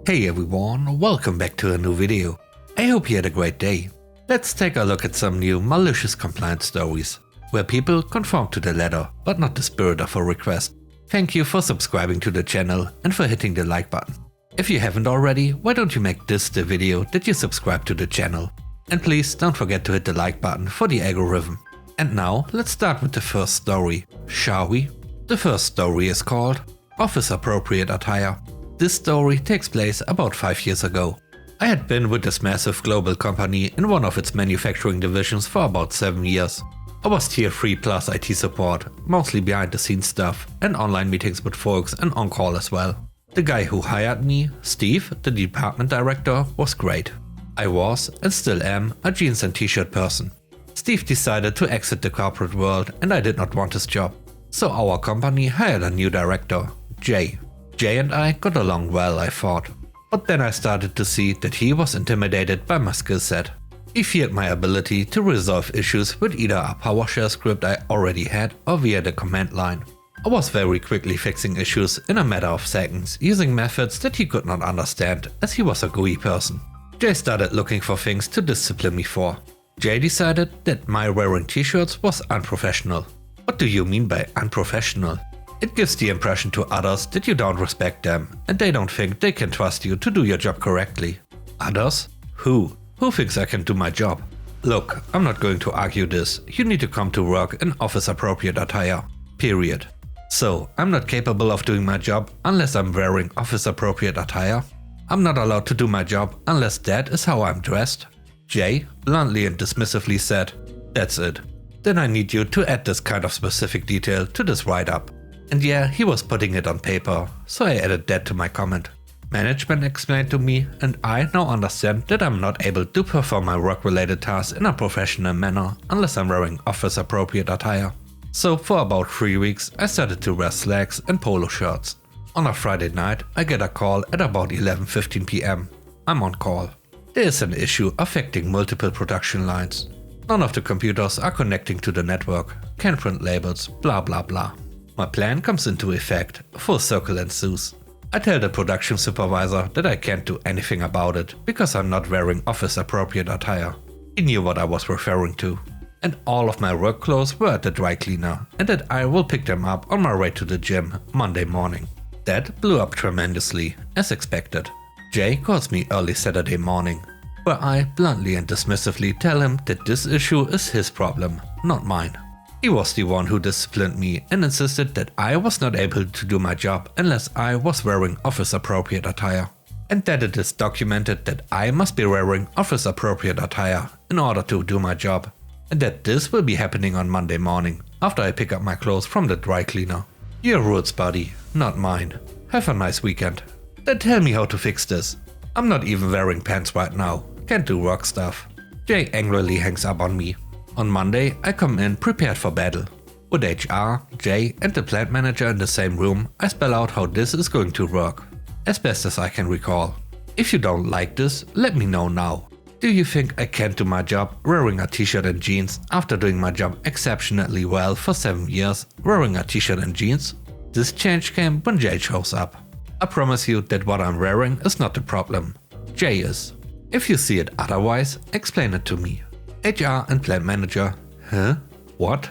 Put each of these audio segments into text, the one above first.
Hey everyone, welcome back to a new video. I hope you had a great day. Let's take a look at some new malicious compliance stories, where people conform to the letter, but not the spirit of a request. Thank you for subscribing to the channel and for hitting the like button. If you haven't already, why don't you make this the video that you subscribe to the channel? And please don't forget to hit the like button for the algorithm. And now let's start with the first story, shall we? The first story is called Office Appropriate Attire. This story takes place about 5 years ago. I had been with this massive global company in one of its manufacturing divisions for about 7 years. I was tier 3 plus IT support, mostly behind the scenes stuff and online meetings with folks and on call as well. The guy who hired me, Steve, the department director, was great. I was, and still am, a jeans and t-shirt person. Steve decided to exit the corporate world and I did not want his job. So our company hired a new director, Jay. Jay and I got along well, I thought. But then I started to see that he was intimidated by my skill set. He feared my ability to resolve issues with either a PowerShell script I already had or via the command line. I was very quickly fixing issues in a matter of seconds using methods that he could not understand as he was a GUI person. Jay started looking for things to discipline me for. Jay decided that my wearing t-shirts was unprofessional. What do you mean by unprofessional? It gives the impression to others that you don't respect them and they don't think they can trust you to do your job correctly. Others? Who? Who thinks I can do my job? Look, I'm not going to argue this. You need to come to work in office appropriate attire. Period. So, I'm not capable of doing my job unless I'm wearing office appropriate attire? I'm not allowed to do my job unless that is how I'm dressed? Jay bluntly and dismissively said, "That's it. Then I need you to add this kind of specific detail to this write-up." And yeah, he was putting it on paper, so I added that to my comment. Management explained to me, and I now understand that I'm not able to perform my work-related tasks in a professional manner unless I'm wearing office-appropriate attire. So for about 3 weeks, I started to wear slacks and polo shirts. On a Friday night, I get a call at about 11:15 PM. I'm on call. There is an issue affecting multiple production lines. None of the computers are connecting to the network, can't print labels, blah blah blah. My plan comes into effect, full circle ensues. I tell the production supervisor that I can't do anything about it because I'm not wearing office appropriate attire. He knew what I was referring to. And all of my work clothes were at the dry cleaner and that I will pick them up on my way to the gym Monday morning. That blew up tremendously, as expected. Jay calls me early Saturday morning, where I bluntly and dismissively tell him that this issue is his problem, not mine. He was the one who disciplined me and insisted that I was not able to do my job unless I was wearing office appropriate attire. And that it is documented that I must be wearing office appropriate attire in order to do my job. And that this will be happening on Monday morning after I pick up my clothes from the dry cleaner. Your rules, buddy, not mine. Have a nice weekend. Then tell me how to fix this. I'm not even wearing pants right now. Can't do work stuff. Jay angrily hangs up on me. On Monday, I come in prepared for battle. With HR, Jay and the plant manager in the same room, I spell out how this is going to work, as best as I can recall. If you don't like this, let me know now. Do you think I can't do my job wearing a t-shirt and jeans after doing my job exceptionally well for 7 years wearing a t-shirt and jeans? This change came when Jay shows up. I promise you that what I'm wearing is not the problem. Jay is. If you see it otherwise, explain it to me. HR and plant manager, huh? What?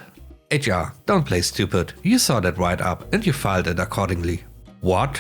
HR, don't play stupid, you saw that write-up and you filed it accordingly. What?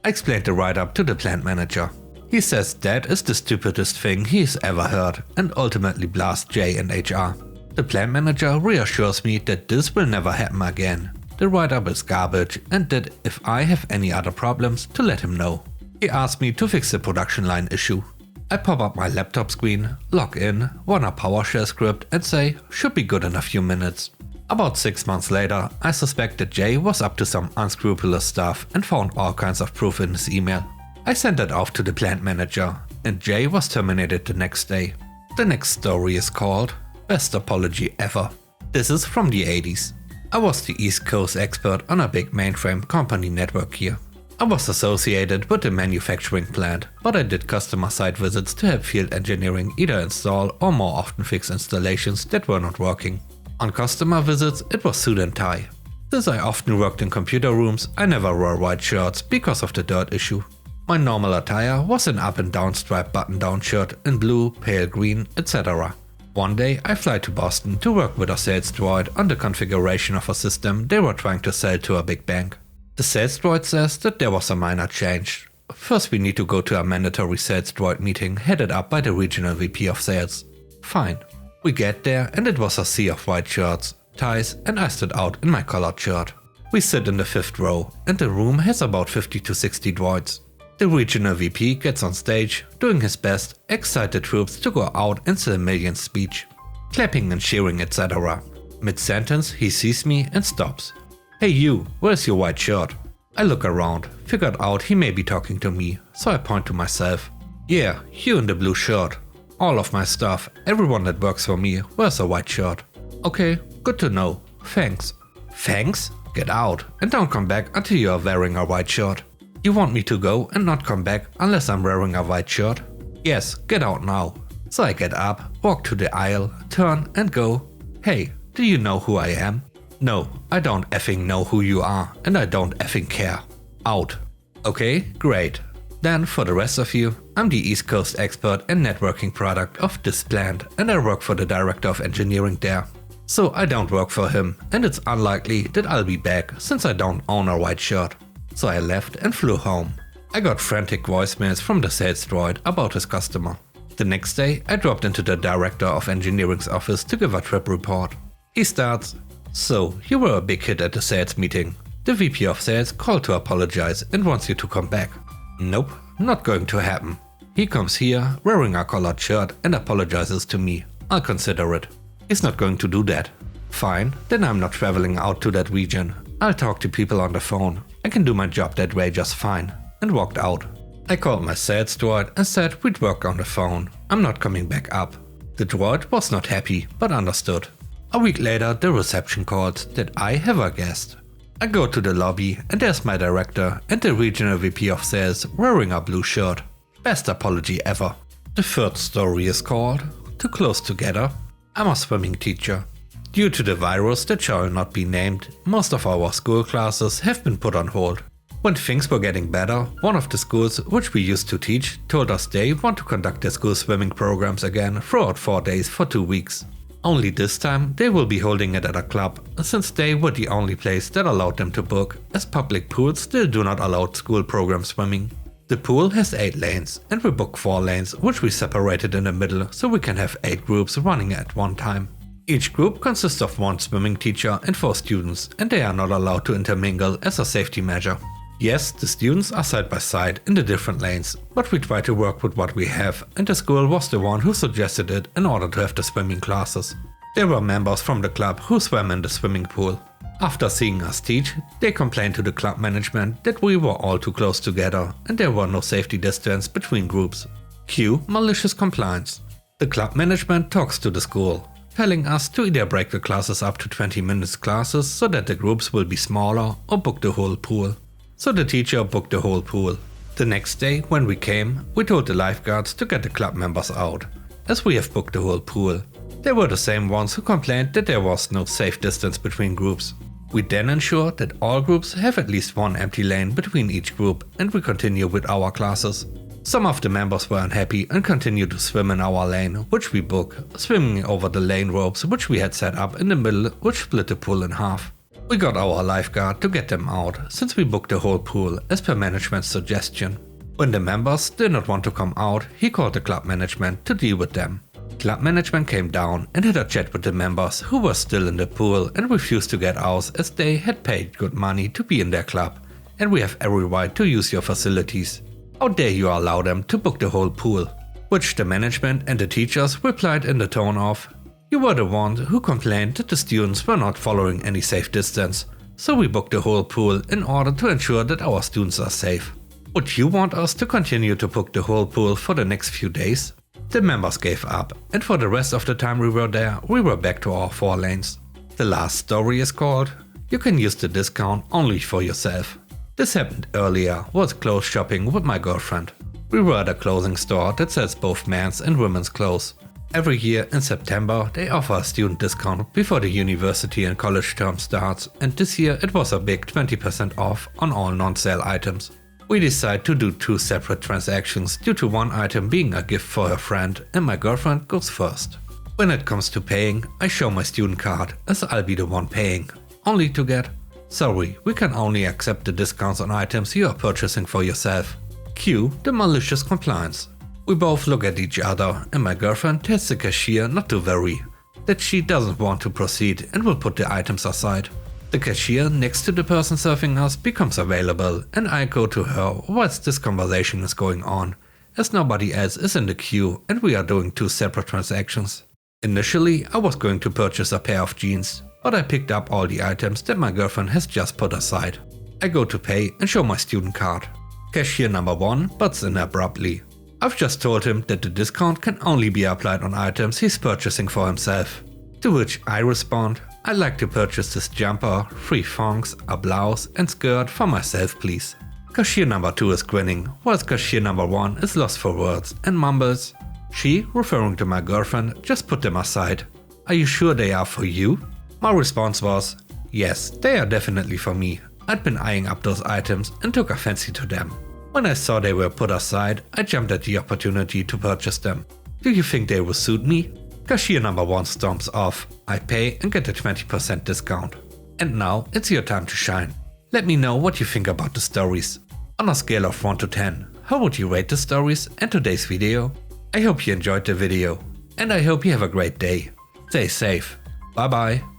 I explained the write-up to the plant manager. He says that is the stupidest thing he's ever heard and ultimately blasts Jay and HR. The plant manager reassures me that this will never happen again. The write-up is garbage and that if I have any other problems to let him know. He asked me to fix the production line issue. I pop up my laptop screen, log in, run a PowerShell script and say, should be good in a few minutes. About 6 months later, I suspect that Jay was up to some unscrupulous stuff and found all kinds of proof in his email. I sent it off to the plant manager and Jay was terminated the next day. The next story is called Best Apology Ever. This is from the 80s. I was the East Coast expert on a big mainframe company network here. I was associated with the manufacturing plant, but I did customer site visits to help field engineering either install or more often fix installations that were not working. On customer visits, it was suit and tie. Since I often worked in computer rooms, I never wore white shirts because of the dirt issue. My normal attire was an up and down striped button down shirt in blue, pale green, etc. One day I fly to Boston to work with a sales droid on the configuration of a system they were trying to sell to a big bank. The sales droid says that there was a minor change. First we need to go to a mandatory sales droid meeting headed up by the regional VP of sales. Fine. We get there and it was a sea of white shirts, ties, and I stood out in my collared shirt. We sit in the 5th row and the room has about 50 to 60 droids. The regional VP gets on stage, doing his best, excite the troops to go out and say a million speech, clapping and cheering, etc. Mid-sentence he sees me and stops. "Hey you, where's your white shirt?" I look around, figured out he may be talking to me, so I point to myself. "Yeah, you in the blue shirt. All of my stuff, everyone that works for me, wears a white shirt." "Okay, good to know. Thanks." "Thanks? Get out and don't come back until you are wearing a white shirt." "You want me to go and not come back unless I'm wearing a white shirt?" "Yes, get out now." So I get up, walk to the aisle, turn and go. "Hey, do you know who I am?" "No, I don't effing know who you are and I don't effing care." "Out." "Okay, great. Then for the rest of you, I'm the East Coast expert and networking product of this plant and I work for the director of engineering there. So I don't work for him and it's unlikely that I'll be back since I don't own a white shirt." So I left and flew home. I got frantic voicemails from the sales droid about his customer. The next day I dropped into the director of engineering's office to give a trip report. He starts, "So you were a big hit at the sales meeting. The VP of sales called to apologize and wants you to come back." "Nope, not going to happen. He comes here wearing a collared shirt and apologizes to me. I'll consider it." "He's not going to do that." "Fine, then I'm not traveling out to that region. I'll talk to people on the phone. I can do my job that way just fine," and walked out. I called my sales droid and said we'd work on the phone. I'm not coming back up. The droid was not happy, but understood. A week later the reception called that I have a guest. I go to the lobby and there's my director and the regional VP of sales wearing a blue shirt. Best apology ever. The third story is called Too Close Together. I'm a swimming teacher. Due to the virus that shall not be named, most of our school classes have been put on hold. When things were getting better, one of the schools which we used to teach told us they want to conduct their school swimming programs again throughout 4 days for 2 weeks. Only this time they will be holding it at a club, since they were the only place that allowed them to book, as public pools still do not allow school program swimming. The pool has 8 lanes and we book 4 lanes which we separated in the middle so we can have 8 groups running at one time. Each group consists of 1 swimming teacher and 4 students and they are not allowed to intermingle as a safety measure. Yes, the students are side by side in the different lanes, but we try to work with what we have and the school was the one who suggested it in order to have the swimming classes. There were members from the club who swam in the swimming pool. After seeing us teach, they complained to the club management that we were all too close together and there were no safety distance between groups. Cue malicious compliance. The club management talks to the school, telling us to either break the classes up to 20 minutes classes so that the groups will be smaller or book the whole pool. So the teacher booked the whole pool. The next day when we came, we told the lifeguards to get the club members out, as we have booked the whole pool. They were the same ones who complained that there was no safe distance between groups. We then ensure that all groups have at least 1 empty lane between each group and we continue with our classes. Some of the members were unhappy and continued to swim in our lane, which we book, swimming over the lane ropes which we had set up in the middle, which split the pool in half. We got our lifeguard to get them out, since we booked the whole pool as per management's suggestion. When the members did not want to come out, he called the club management to deal with them. Club management came down and had a chat with the members who were still in the pool and refused to get out as they had paid good money to be in their club, and we have every right to use your facilities. How dare you allow them to book the whole pool? Which the management and the teachers replied in the tone of, "You were the ones who complained that the students were not following any safe distance, so we booked the whole pool in order to ensure that our students are safe. Would you want us to continue to book the whole pool for the next few days?" The members gave up, and for the rest of the time we were there, we were back to our 4 lanes. The last story is called You Can Use the Discount Only for Yourself. This happened earlier, was clothes shopping with my girlfriend. We were at a clothing store that sells both men's and women's clothes. Every year in September they offer a student discount before the university and college term starts, and this year it was a big 20% off on all non-sale items. We decide to do 2 separate transactions due to one item being a gift for her friend, and my girlfriend goes first. When it comes to paying, I show my student card as I'll be the one paying, only to get, "Sorry, we can only accept the discounts on items you are purchasing for yourself." Cue the malicious compliance. We both look at each other and my girlfriend tells the cashier not to worry, that she doesn't want to proceed and will put the items aside. The cashier next to the person serving us becomes available and I go to her whilst this conversation is going on, as nobody else is in the queue and we are doing 2 separate transactions. Initially, I was going to purchase a pair of jeans, but I picked up all the items that my girlfriend has just put aside. I go to pay and show my student card. Cashier number 1 butts in abruptly. I've just told him that the discount can only be applied on items he's purchasing for himself. To which I respond, "I'd like to purchase this jumper, 3 thongs, a blouse and skirt for myself please." Cashier number 2 is grinning, whilst cashier number 1 is lost for words and mumbles, "She, referring to my girlfriend, just put them aside. Are you sure they are for you?" My response was, "Yes, they are definitely for me. I'd been eyeing up those items and took a fancy to them. When I saw they were put aside, I jumped at the opportunity to purchase them. Do you think they will suit me?" Cashier number 1 storms off. I pay and get a 20% discount. And now it's your time to shine. Let me know what you think about the stories. On a scale of 1 to 10, how would you rate the stories and today's video? I hope you enjoyed the video and I hope you have a great day. Stay safe. Bye bye.